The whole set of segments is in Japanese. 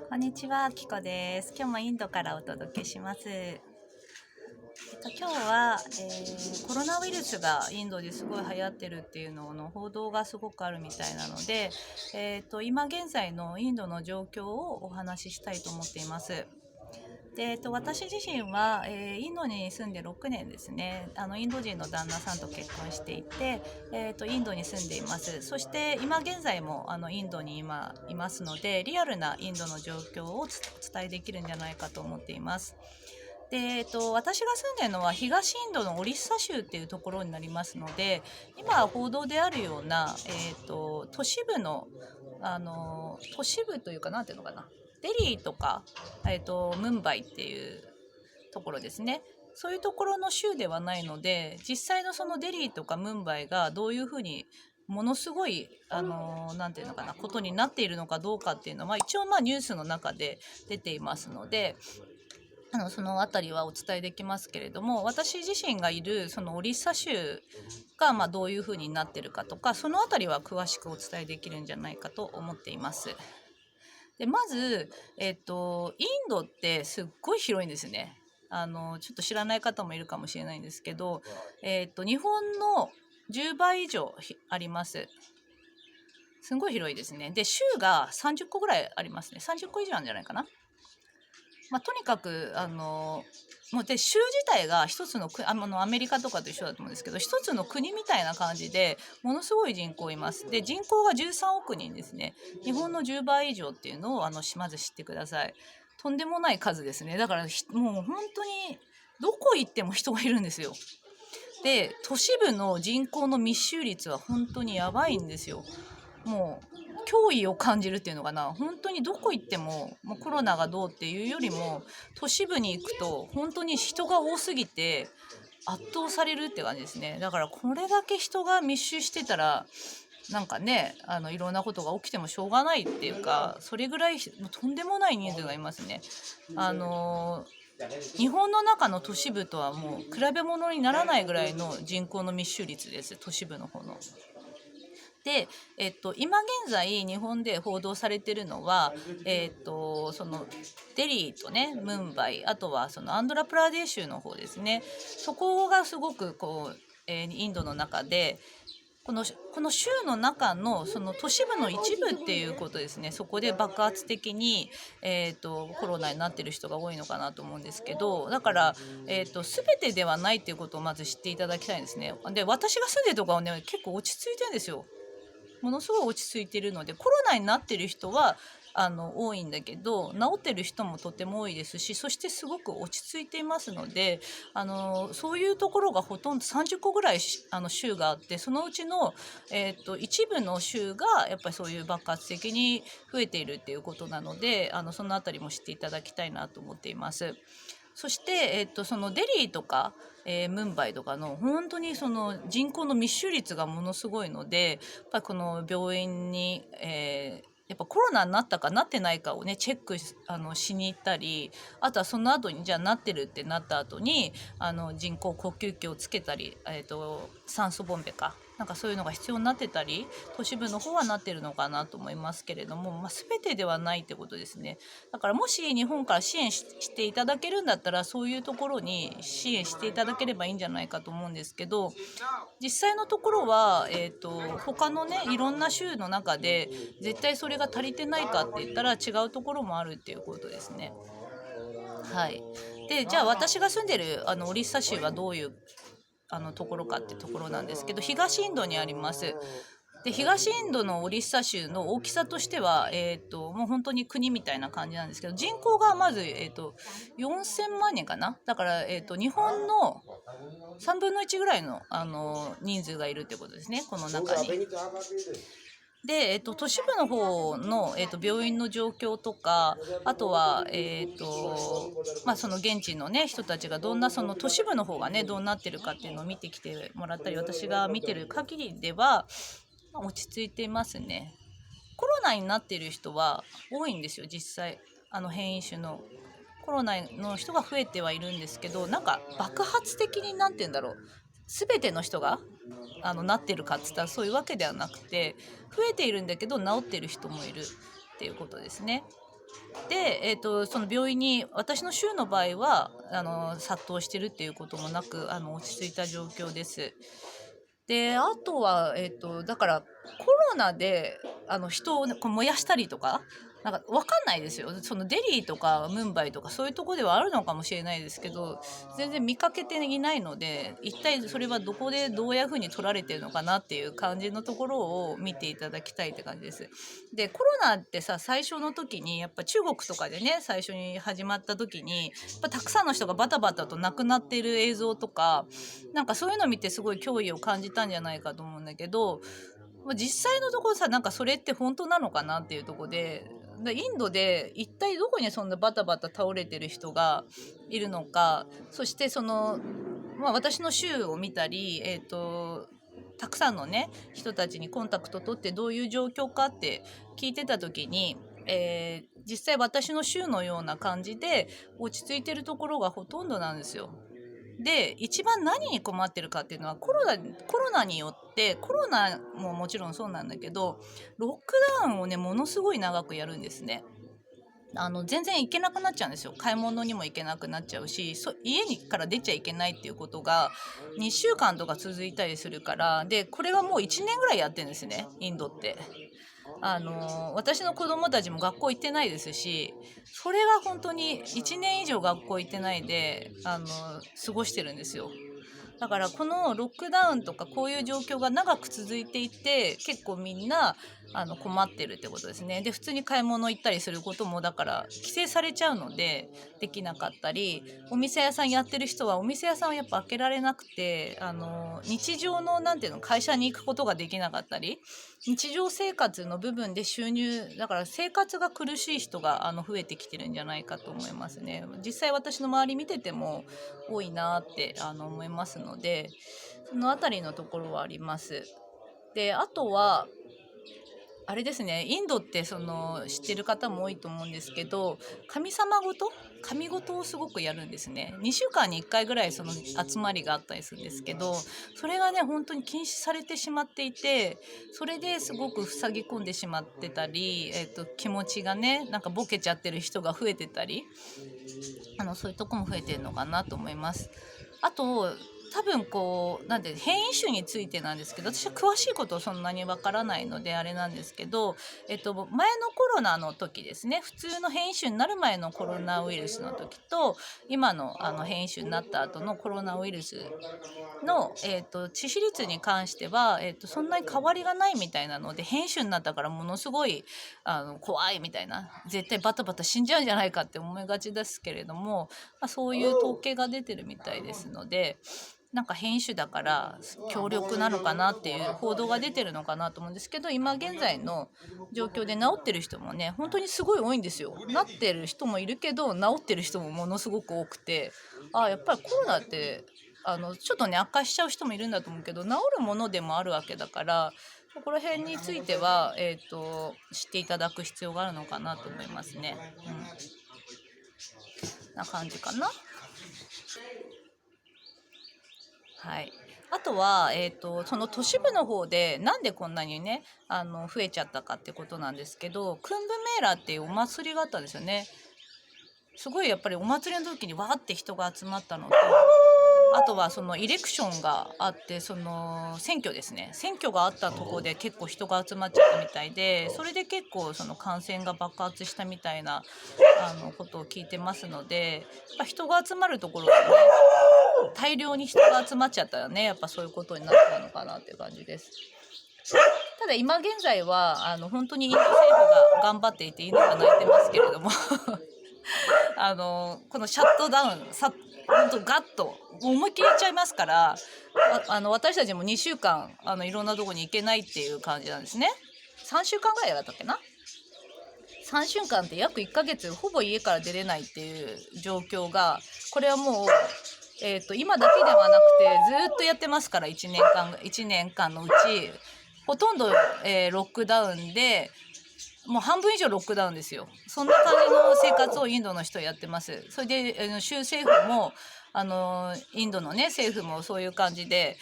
こんにちは、キコです。今日もインドからお届けします。今日は、コロナウイルスがインドですごい流行ってるっていうのの報道がすごくあるみたいなので、今現在のインドの状況をお話ししたいと思っています。で私自身は、インドに住んで6年ですね。インド人の旦那さんと結婚していて、インドに住んでいます。そして今現在もインドに今いますので、リアルなインドの状況をお伝えできるんじゃないかと思っています。で、私が住んでるのは東インドのオリッサ州っていうところになりますので、今報道であるような、都市部の、都市部というか、なんていうのかな、デリーとか、ムンバイっていうところですね。そういうところの州ではないので、実際のそのデリーとかムンバイがどういうふうにものすごいなんていうのかな、ことになっているのかどうかっていうのは一応ニュースの中で出ていますので、そのあたりはお伝えできますけれども、私自身がいるそのオリッサ州がどういうふうになってるかとか、そのあたりは詳しくお伝えできるんじゃないかと思っています。でまず、インドってすっごい広いんですね。ちょっと知らない方もいるかもしれないんですけど、日本の10倍以上あります。すごい広いですね。で州が30個ぐらいありますね。30個以上あるんじゃないかな。とにかくもうで州自体が一つのアメリカとかと一緒だと思うんですけど、一つの国みたいな感じでものすごい人口います。で人口が13億人ですね。日本の10倍以上っていうのをまず知ってください。とんでもない数ですね。だからもう本当にどこ行っても人がいるんですよ。で都市部の人口の密集率は本当にやばいんですよ。もう脅威を感じるっていうのかな。本当にどこ行っても、もうコロナがどうっていうよりも都市部に行くと本当に人が多すぎて圧倒されるって感じですね。だからこれだけ人が密集してたらなんかね、いろんなことが起きてもしょうがないっていうか、それぐらいとんでもない人数がいますね。日本の中の都市部とはもう比べ物にならないぐらいの人口の密集率です。都市部の方の。で、今現在日本で報道されているのは、そのデリーとねムンバイ、あとはそのアンドラプラデー州の方ですね。そこがすごくインドの中でこの州の中のその都市部の一部っていうことですね。そこで爆発的に、コロナになってる人が多いのかなと思うんですけど、だから、全てではないっていうことをまず知っていただきたいんですね。で私が住んでるところはね結構落ち着いてるんですよ。ものすごい落ち着いてるので、コロナになってる人は多いんだけど、治ってる人もとても多いですし、そしてすごく落ち着いていますので、そういうところがほとんど30個ぐらい州があって、そのうちの、一部の州がやっぱりそういう爆発的に増えているっていうことなので、そのあたりも知っていただきたいなと思っています。そして、そのデリーとか、ムンバイとかの本当にその人口の密集率がものすごいので、やっぱりこの病院に、やっぱコロナになったかなってないかをねチェックしに行ったり、あとはその後にじゃあなってるってなった後に人工呼吸器をつけたり、酸素ボンベかなんかそういうのが必要になってたり、都市部の方はなってるのかなと思いますけれども、全てではないってことですね。だからもし日本から支援していただけるんだったら、そういうところに支援していただければいいんじゃないかと思うんですけど、実際のところは、他のねいろんな州の中で絶対それが足りてないかって言ったら違うところもあるっていうことですね。はい。でじゃあ私が住んでるオリッサ州はどういうところかってところなんですけど、東インドにあります。で東インドのオリッサ州の大きさとしては、もう本当に国みたいな感じなんですけど、人口がまず、4000万人かな。だから、日本の3分の1ぐらいの、人数がいるってことですね、この中に。で、都市部の方の、病院の状況とか、あとは、その現地のね人たちがどんな、その都市部の方がねどうなってるかっていうのを見てきてもらったり、私が見てる限りでは落ち着いていますね。コロナになっている人は多いんですよ、実際。変異種のコロナの人が増えてはいるんですけど、なんか爆発的になんて言うんだろう、全ての人がなってるかっつったらそういうわけではなくて、増えているんだけど治ってる人もいるっていうことですね。で、その病院に私の州の場合は殺到してるっていうこともなく落ち着いた状況です。であとは、だからコロナで人を、ね、こう燃やしたりとかなんか分かんないですよ。そのデリーとかムンバイとかそういうところではあるのかもしれないですけど、全然見かけていないので、一体それはどこでどういうふうに取られてるのかなっていう感じのところを見ていただきたいって感じです。でコロナってさ、最初の時にやっぱ中国とかでね、最初に始まった時にやっぱたくさんの人がバタバタと亡くなっている映像とか、なんかそういうのを見てすごい脅威を感じたんじゃないかと思うんだけど、実際のところさ、なんかそれって本当なのかなっていうところで、インドで一体どこにそんなバタバタ倒れてる人がいるのか、そしてその、私の州を見たり、たくさんのね人たちにコンタクト取ってどういう状況かって聞いてた時に、実際私の州のような感じで落ち着いてるところがほとんどなんですよ。で一番何に困ってるかっていうのはコロナによって、コロナももちろんそうなんだけど、ロックダウンをねものすごい長くやるんですね。全然行けなくなっちゃうんですよ。買い物にも行けなくなっちゃうし、家にから出ちゃいけないっていうことが2週間とか続いたりするから。でこれはもう1年ぐらいやってるんですね、インドって。私の子供たちも学校行ってないですし、それが本当に1年以上学校行ってないで過ごしてるんですよ。だからこのロックダウンとかこういう状況が長く続いていて、結構みんな困ってるってことですね。で普通に買い物行ったりすることもだから規制されちゃうのでできなかったり、お店屋さんやってる人はお店屋さんはやっぱ開けられなくて、日常のなんていうの、会社に行くことができなかったり、日常生活の部分で収入だから生活が苦しい人が増えてきてるんじゃないかと思いますね。実際私の周り見てても多いなって思いますので、そのあたりのところはあります。であとはあれですね、インドってその知ってる方も多いと思うんですけど、神事をすごくやるんですね。2週間に1回ぐらいその集まりがあったりするんですけど、それがね本当に禁止されてしまっていて、それですごく塞ぎ込んでしまってたり、気持ちがねなんかボケちゃってる人が増えてたり、そういうとこも増えてるのかなと思います。あと多分こうなんで変異種についてなんですけど、私は詳しいことをそんなにわからないのであれなんですけど、前のコロナの時ですね、普通の変異種になる前のコロナウイルスの時と今の変異種になった後のコロナウイルスの、致死率に関しては、そんなに変わりがないみたいなので、変異種になったからものすごい怖いみたいな、絶対バタバタ死んじゃうんじゃないかって思いがちですけれども、そういう統計が出てるみたいですので、なんか変異種だから強力なのかなっていう報道が出てるのかなと思うんですけど、今現在の状況で治ってる人もね本当にすごい多いんですよ。なってる人もいるけど治ってる人もものすごく多くて、やっぱりコロナってちょっとね悪化しちゃう人もいるんだと思うけど、治るものでもあるわけだから、そこら辺については、知っていただく必要があるのかなと思いますね。な感じかな。はい、あとは、その都市部の方でなんでこんなにね増えちゃったかってことなんですけど、クンブメーラーっていうお祭りがあったんですよね。すごいやっぱりお祭りの時にわーって人が集まったのと、あとはそのイレクションがあって、その選挙ですね、選挙があったところで結構人が集まっちゃったみたいで、それで結構その感染が爆発したみたいなことを聞いてますので、やっぱ人が集まるところがね、大量に人が集まっちゃったらね、やっぱそういうことになったのかなっていう感じです。ただ今現在は本当にインド政府が頑張っていて犬が鳴いてますけれどもこのシャットダウン本当ガッと思いっきりやっちゃいますから、私たちも2週間いろんなとこに行けないっていう感じなんですね。3週間ぐらいだったっけな。3週間って約1ヶ月ほぼ家から出れないっていう状況が、これはもう今だけではなくてずっとやってますから、1年間のうちほとんど、ロックダウンでもう半分以上ロックダウンですよ。そんな感じの生活をインドの人はやってます。それで州政府もインドのね政府もそういう感じで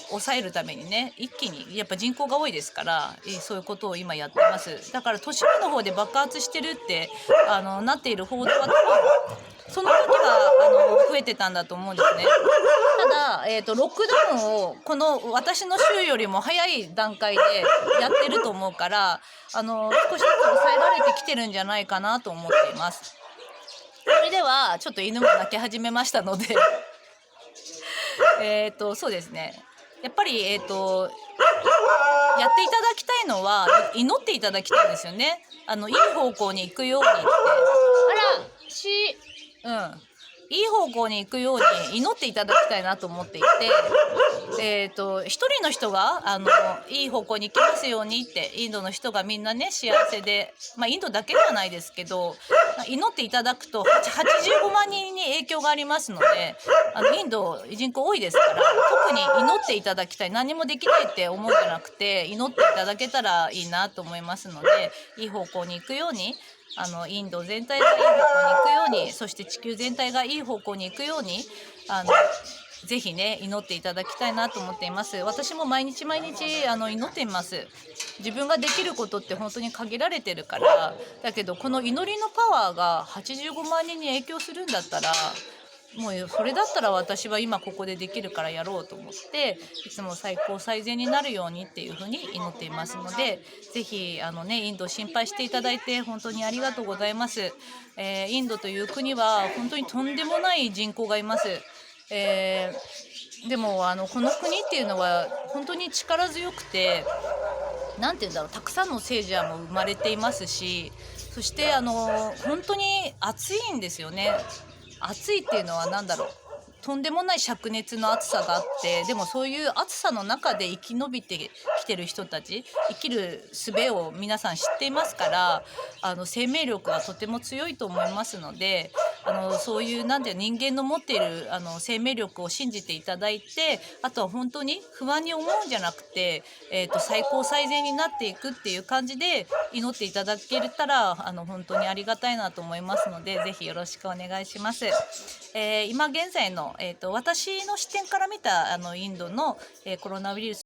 抑えるためにね一気にやっぱ人口が多いですからそういうことを今やってます。だから都市部の方で爆発してるってなっている報道は多分その時は増えてたんだと思うんですね。ただ、ロックダウンをこの私の州よりも早い段階でやってると思うから少しずつ抑えられてきてるんじゃないかなと思っています。それではちょっと犬も鳴き始めましたのでそうですねやっぱりやっていただきたいのは祈っていただきたいんですよね。いい方向に行くようにっていい方向に行くように祈っていただきたいなと思っていて、一人の人がいい方向に行きますようにってインドの人がみんなね幸せで、インドだけではないですけど祈っていただくと85万人に影響がありますのでインド人口多いですから特に祈っていただきたい。何もできないって思うんじゃなくて祈っていただけたらいいなと思いますのでいい方向に行くようにインド全体がいい方向に行くようにそして地球全体がいい方向に行くようにぜひね祈っていただきたいなと思っています。私も毎日祈っています。自分ができることって本当に限られてるからだけどこの祈りのパワーが85万人に影響するんだったらもうそれだったら私は今ここでできるからやろうと思っていつも最高最善になるようにっていうふうに祈っていますのでぜひインド心配していただいて本当にありがとうございます。インドという国は本当にとんでもない人口がいます。でもこの国っていうのは本当に力強くて何て言うんだろうたくさんの聖者も生まれていますしそして本当に暑いんですよね。暑いっていうのは何だろうとんでもない灼熱の暑さがあってでもそういう暑さの中で生き延びてきてる人たち生きる術を皆さん知っていますから生命力はとても強いと思いますのでそういう人間の持っている生命力を信じていただいてあとは本当に不安に思うんじゃなくて、最高最善になっていくっていう感じで祈っていただけたら本当にありがたいなと思いますのでぜひよろしくお願いします。今現在の、私の視点から見たインドの、コロナウイルス